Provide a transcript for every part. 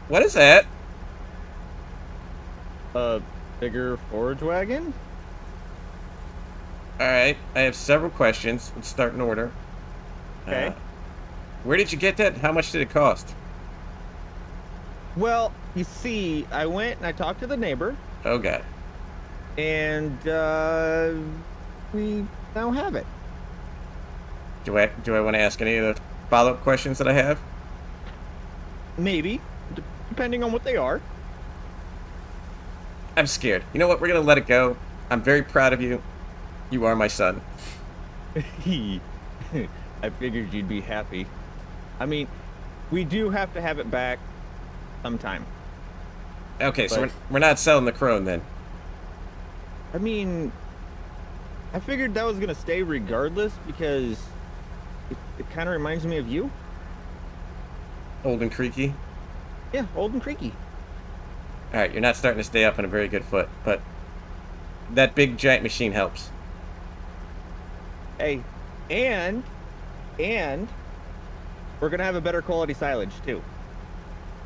What is that? A bigger forage wagon? All right, I have several questions. Let's start in order. Uh, Okay. where did you get that? How much did it cost? Well, you see, I went and I talked to the neighbor, Oh God. and we now have it. Do I want to ask any of the follow-up questions that I have? Maybe, depending on what they are. I'm scared. You know what? We're gonna let it go. I'm very proud of you. You are my son. I figured you'd be happy. I mean, we do have to have it back sometime. Okay, so But, we're not selling the crone then. I mean, I figured that was going to stay regardless because it kind of reminds me of you. Old and creaky. Yeah, old and creaky. All right, you're not starting to stay up on a very good foot, but that big giant machine helps. Hey, and, and we're going to have a better quality silage too.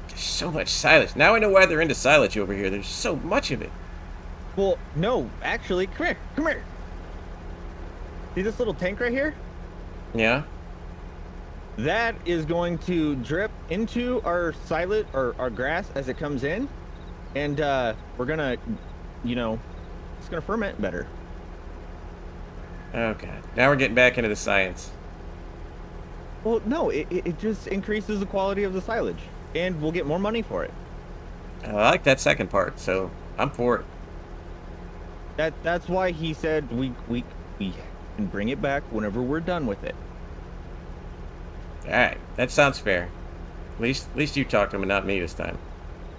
There's so much silage. Now I know why they're into silage over here. There's so much of it. Well, no, actually, come here, come here. See this little tank right here? Yeah. That is going to drip into our silage or our grass as it comes in, and we're gonna, it's gonna ferment better. Oh God. Now we're getting back into the science. Well, no, it just increases the quality of the silage, and we'll get more money for it. I like that second part, so I'm for it. That's why he said we can bring it back whenever we're done with it. All right, that sounds fair. At least you talked to him and not me this time.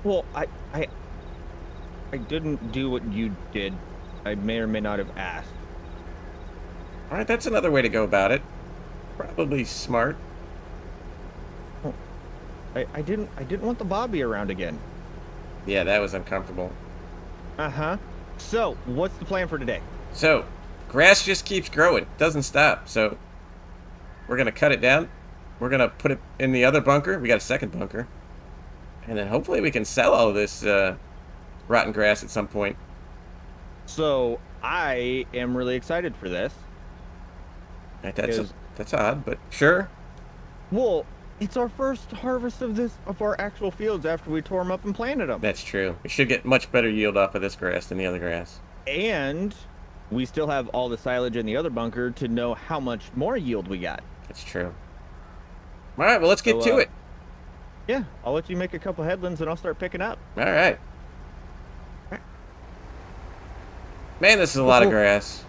Well, I didn't do what you did. I may or may not have asked. All right, that's another way to go about it. Probably smart. Well, I didn't want the Bobby around again. Yeah, that was uncomfortable. Uh-huh. So, what's the plan for today? So, grass just keeps growing, doesn't stop. So, we're gonna cut it down. We're gonna put it in the other bunker. We got a second bunker, and then hopefully we can sell all of this rotten grass at some point. So, I am really excited for this Right, because, that's odd, but sure. well, it's our first harvest of our actual fields after we tore them up and planted them. That's true. We should get much better yield off of this grass than the other grass. And we still have all the silage in the other bunker to know how much more yield we got. That's true. All right, well, let's get So, to it. yeah, I'll let you make a couple headlands and I'll start picking up. All right. Man, this is a lot of grass.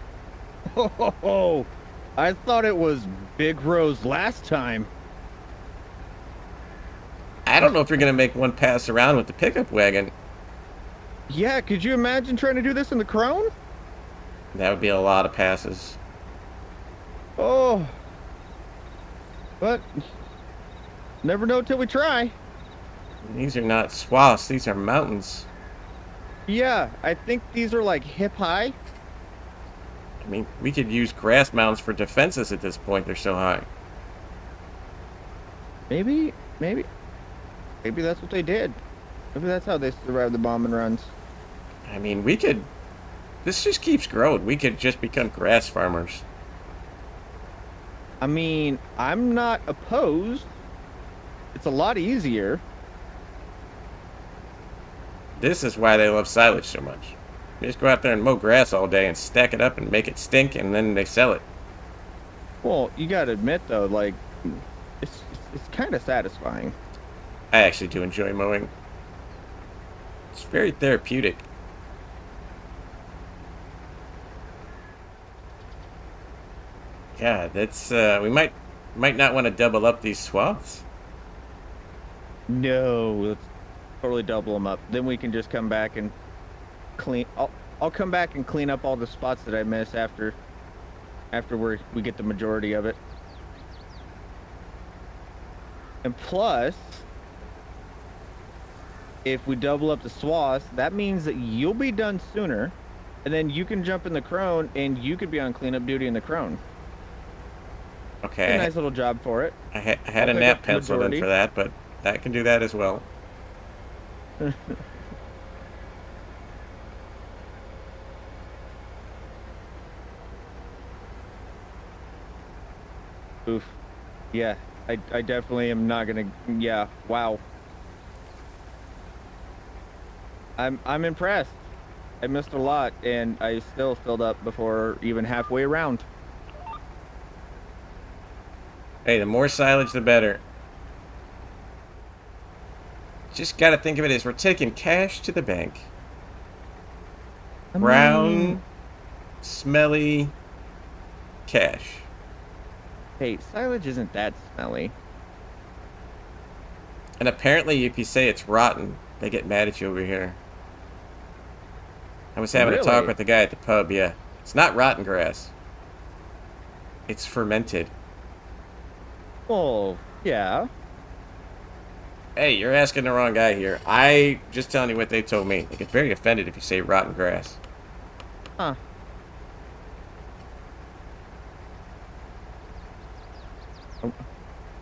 Oh, I thought it was big rows last time. I don't know if you're gonna make one pass around with the pickup wagon. Yeah, could you imagine trying to do this in the Crone? That would be a lot of passes. Oh, but never know till we try. These are not swaths, these are mountains. Yeah, I think these are like hip high. I mean, we could use grass mounds for defenses at this point, they're so high. Maybe that's what they did. Maybe that's how they survived the bombing runs. I mean, we could... This just keeps growing. We could just become grass farmers. I mean, I'm not opposed. It's a lot easier. This is why they love silage so much. They just go out there and mow grass all day and stack it up and make it stink, and then they sell it. Well, you gotta admit though, like, it's kind of satisfying. I actually do enjoy mowing. It's very therapeutic. Yeah, that's we might not want to double up these swaths. No, let's totally double them up. Then we can just come back and clean. I'll come back and clean up all the spots that I miss after we get the majority of it. And plus, if we double up the swaths, that means that you'll be done sooner, and then you can jump in the Crone, and you could be on cleanup duty in the Crone. Okay, A nice little job for it. I had I'll a pick nap up the penciled in majority. for that, but I can do that as well. Oof. Yeah, I definitely am not gonna. Yeah, wow. I'm impressed. I missed a lot, and I still filled up before even halfway around. Hey, the more silage, the better. Just gotta think of it as we're taking cash to the bank. I mean, Brown, smelly cash. hey, silage isn't that smelly. And apparently, if you say it's rotten, they get mad at you over here. I was having a talk Really? with the guy at the pub, yeah. It's not rotten grass. It's fermented. Well, yeah. Hey, you're asking the wrong guy here. I just telling you what they told me. They get very offended if you say rotten grass. Huh. I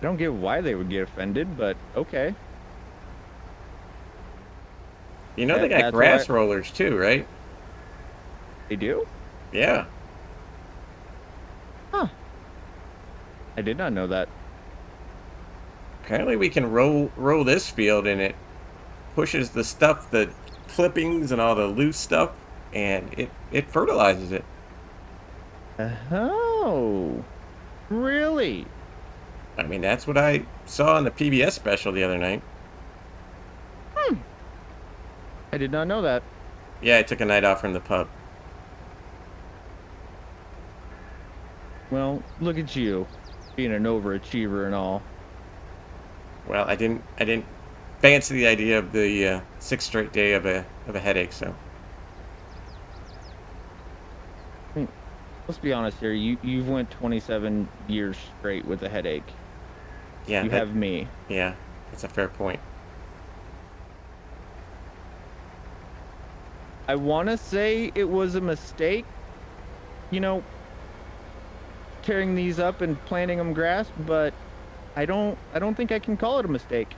don't get why they would get offended, but okay. You know they got That's why grass rollers too, right? they do? Yeah. Huh. I did not know that. Apparently we can roll this field and it pushes the stuff, the clippings and all the loose stuff, and it fertilizes it. Oh, really? I mean, that's what I saw in the PBS special the other night. Hmm. I did not know that. Yeah, I took a night off from the pub. Well, look at you, being an overachiever and all. Well, I didn't fancy the idea of the sixth straight day of a headache. So I mean, let's be honest here. You've went 27 years straight with a headache. yeah, You have me. yeah, that's a fair point. I want to say it was a mistake, you know, tearing these up and planting them grass, but I don't think I can call it a mistake.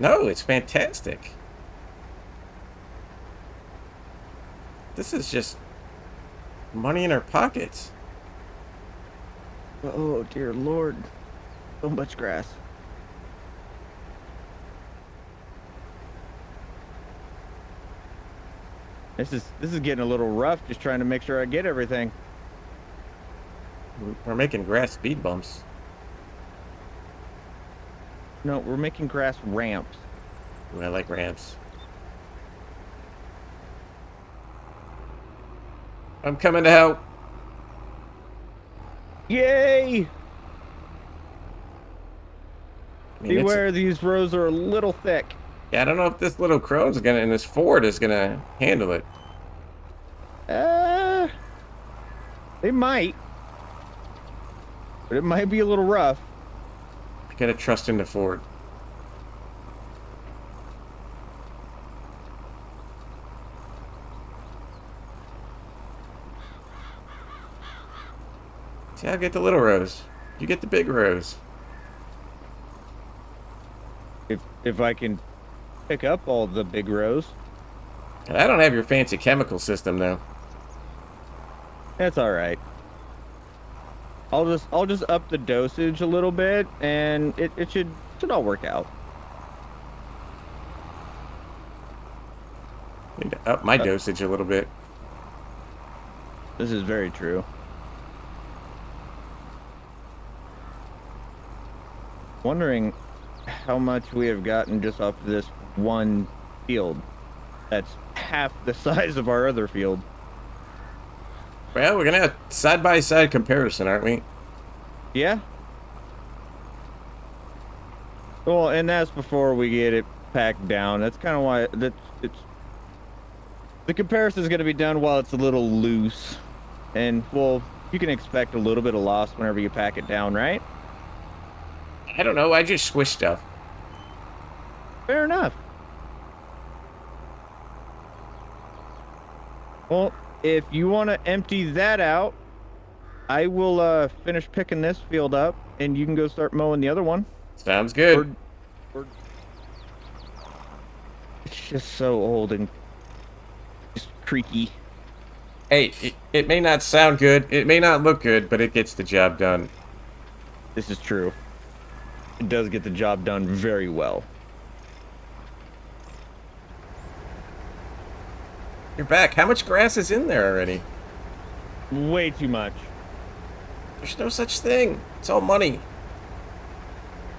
No, it's fantastic. This is just money in our pockets. Oh dear Lord, so much grass. This is getting a little rough. Just trying to make sure I get everything. We're making grass speed bumps. No, we're making grass ramps. Ooh, I like ramps. I'm coming to help. Yay! I mean, it's, Beware, these rows are a little thick. yeah, I don't know if this little crone's gonna, and this Ford is gonna handle it. Uh, they might, but it might be a little rough. I gotta trust in the Ford. See, I'll get the little rows. You get the big rows. If I can pick up all the big rows, And I don't have your fancy chemical system, though. that's all right. I'll just up the dosage a little bit, and it should all work out. Need to up my dosage a little bit. This is very true. Wondering how much we have gotten just off this one field. That's half the size of our other field. Well, we're gonna have side-by-side comparison, aren't we? Yeah. Well, and that's before we get it packed down. That's kind of why it's the comparison is going to be done while it's a little loose, and well, you can expect a little bit of loss whenever you pack it down, right? I don't know. I just squish stuff. Fair enough. Well, if you want to empty that out, I will finish picking this field up, and you can go start mowing the other one. Sounds good. Or just so old and just creaky. Hey, it may not sound good, it may not look good, but it gets the job done. This is true. It does get the job done very well. You're back. How much grass is in there already? Way too much. There's no such thing. It's all money.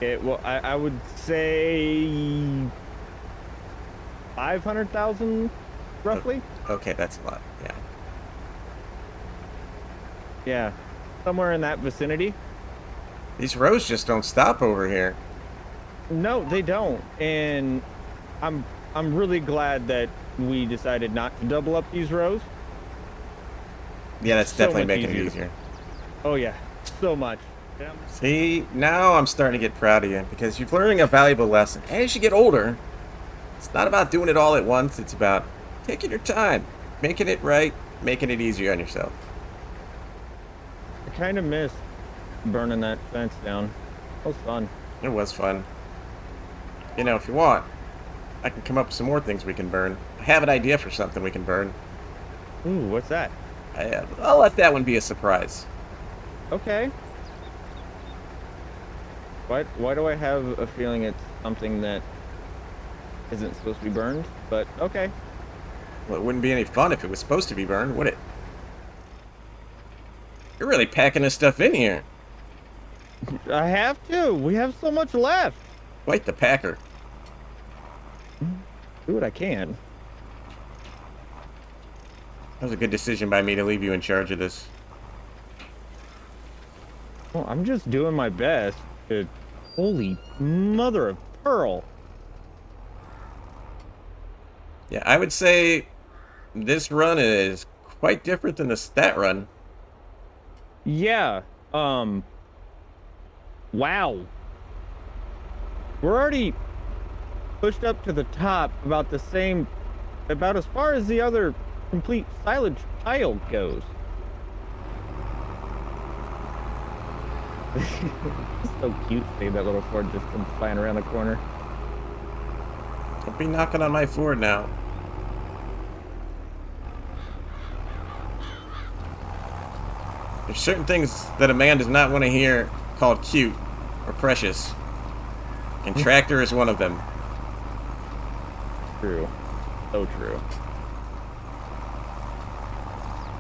Well, I would say 500,000, roughly. Okay, that's a lot. Yeah. Yeah, somewhere in that vicinity. These rows just don't stop over here. No, they don't, and I'm really glad that we decided not to double up these rows. Yeah, that's So definitely much making it easier. easier. Oh yeah, so much. Yeah. See, now I'm starting to get proud of you because you're learning a valuable lesson. As you get older, it's not about doing it all at once. It's about taking your time, making it right, making it easier on yourself. I kind of missed burning that fence down. That was fun. It was fun. You know, if you want, I can come up with some more things we can burn. I have an idea for something we can burn. Ooh, what's that? I'll let that one be a surprise. Okay. Why do I have a feeling it's something that isn't supposed to be burned? But okay. Well, it wouldn't be any fun if it was supposed to be burned, would it? You're really packing this stuff in here. I have to. We have so much left. Quite the packer. Do what I can. That was a good decision by me to leave you in charge of this. Well, I'm just doing my best to... Holy mother of pearl. Yeah, I would say this run is quite different than the stat run. Yeah. Wow. We're already pushed up to the top about as far as the other complete silage pile goes. It's so cute seeing that little Ford just come flying around the corner. Don't be knocking on my Ford now. There's certain things that a man does not want to hear called cute or precious. And tractor is one of them. True. So true.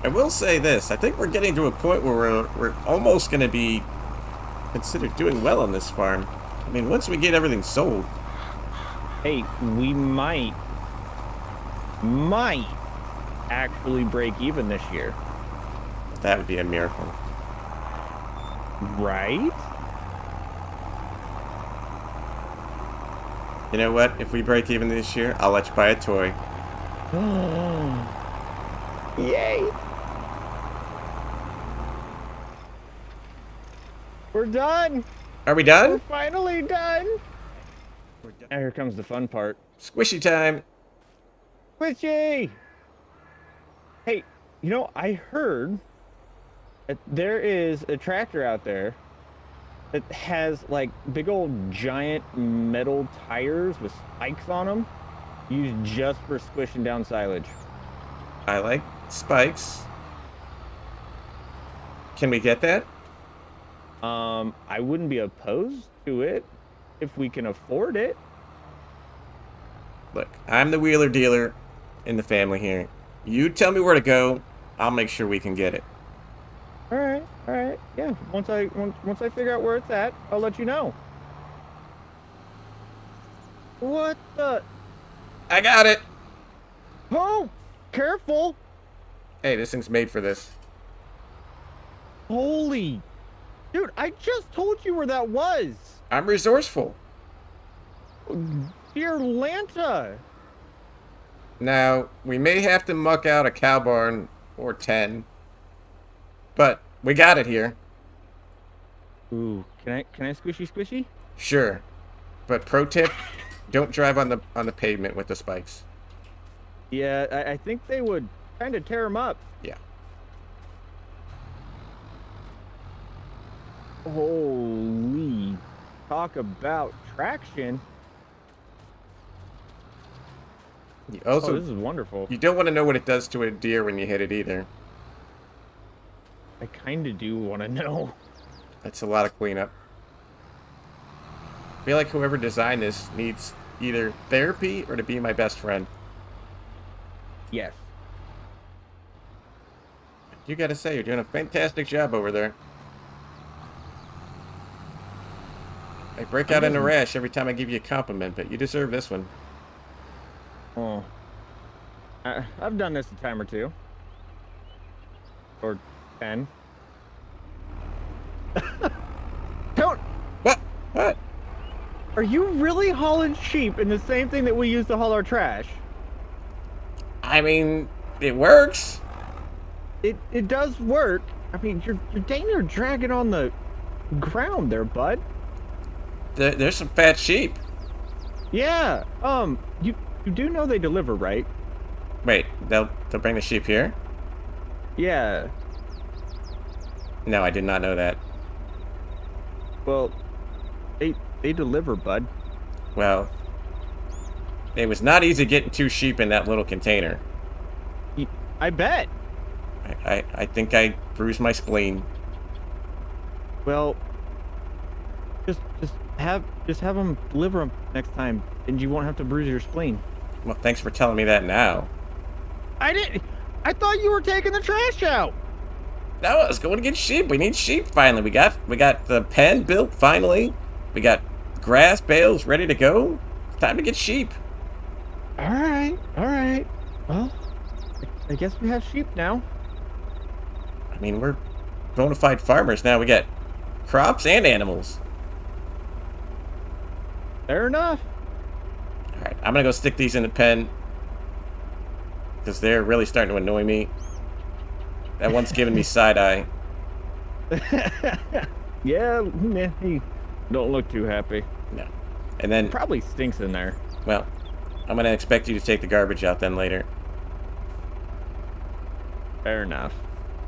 I will say this. I think we're getting to a point where we're almost going to be considered doing well on this farm. I mean, once we get everything sold. Hey, we might actually break even this year. That would be a miracle. Right? You know what? If we break even this year, I'll let you buy a toy. Yay! We're done! Are we We're done? finally done! We're done. Now here comes the fun part. Squishy time. Squishy! Hey, you know, I heard that there is a tractor out there that has like big old giant metal tires with spikes on them used just for squishing down silage. I like spikes. Can we get that? I wouldn't be opposed to it if we can afford it. Look, I'm the wheeler dealer in the family here. You tell me where to go, I'll make sure we can get it. All right, yeah. Once I figure out where it's at, I'll let you know. What the? I got it! Oh, careful! Hey, this thing's made for this. Holy, dude! I just told you where that was. I'm resourceful. Dear Lanta. Now, we may have to muck out a cow barn or 10, but we got it here. Ooh, can I squishy? Sure. But pro tip, don't drive on the pavement with the spikes. Yeah, I think they would kind of tear them up. Yeah. Holy, talk about traction. You Oh, also, this is wonderful. you don't want to know what it does to a deer when you hit it either. I kind of do want to know. That's a lot of cleanup. I feel like whoever designed this needs either therapy or to be my best friend. Yes. You gotta say, you're doing a fantastic job over there. I break out in a rash every time I give you a compliment, but you deserve this one. Oh. I've done this a time or two. Or 10. Don't. What? What? Are you really hauling sheep in the same thing that we use to haul our trash? I mean, it works. It does work. I mean, you're dang near dragging on the ground there, bud. There's some fat sheep. Yeah. You do know they deliver, right? Wait, they'll bring the sheep here? Yeah. No, I did not know that. Well, they deliver, bud. Well, it was not easy getting 2 sheep in that little container. I bet. I think I bruised my spleen. Well, just have them deliver them next time, and you won't have to bruise your spleen. Well, thanks for telling me that now. I thought you were taking the trash out. No, I was going to get sheep. We need sheep finally. We got the pen built finally. We got grass bales ready to go. It's time to get sheep. All right. Well, I guess we have sheep now. I mean, we're bona fide farmers now. We got crops and animals. Fair enough. All right, I'm gonna go stick these in the pen because they're really starting to annoy me. That one's giving me side eye. Yeah, he don't look too happy. No. And then, Probably stinks in there. well, I'm gonna expect you to take the garbage out then later. Fair enough.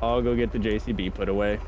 I'll go get the JCB put away.